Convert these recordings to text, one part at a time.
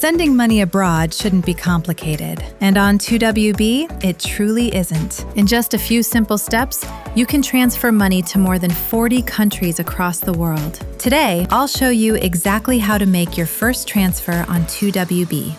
Sending money abroad shouldn't be complicated, and on TOWB, it truly isn't. In just a few simple steps, you can transfer money to more than 40 countries across the world. Today, I'll show you exactly how to make your first transfer on TOWB.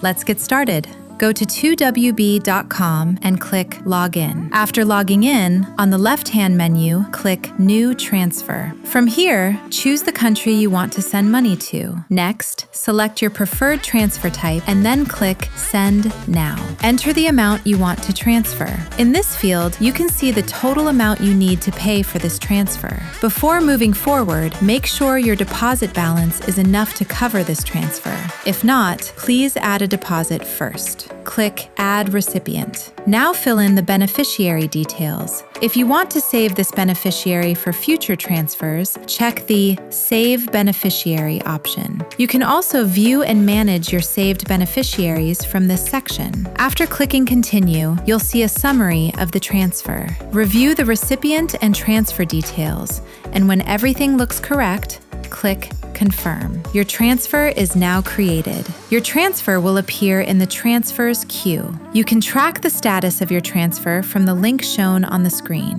Let's get started. Go to TOWB.com and click Login. After logging in, on the left-hand menu, click New Transfer. From here, choose the country you want to send money to. Next, select your preferred transfer type and then click Send Now. Enter the amount you want to transfer. In this field, you can see the total amount you need to pay for this transfer. Before moving forward, make sure your deposit balance is enough to cover this transfer. If not, please add a deposit first. Click Add Recipient. Now fill in the beneficiary details. If you want to save this beneficiary for future transfers, check the Save Beneficiary option. You can also view and manage your saved beneficiaries from this section. After clicking Continue, you'll see a summary of the transfer. Review the recipient and transfer details, and when everything looks correct, click Confirm. Your transfer is now created. Your transfer will appear in the Transfers queue. You can track the status of your transfer from the link shown on the screen.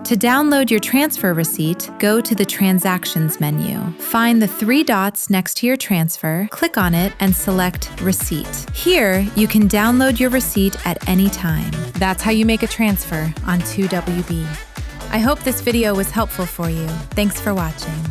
To download your transfer receipt, go to the Transactions menu. Find the three dots next to your transfer, click on it, and select Receipt. Here, you can download your receipt at any time. That's how you make a transfer on TOWB. I hope this video was helpful for you. Thanks for watching.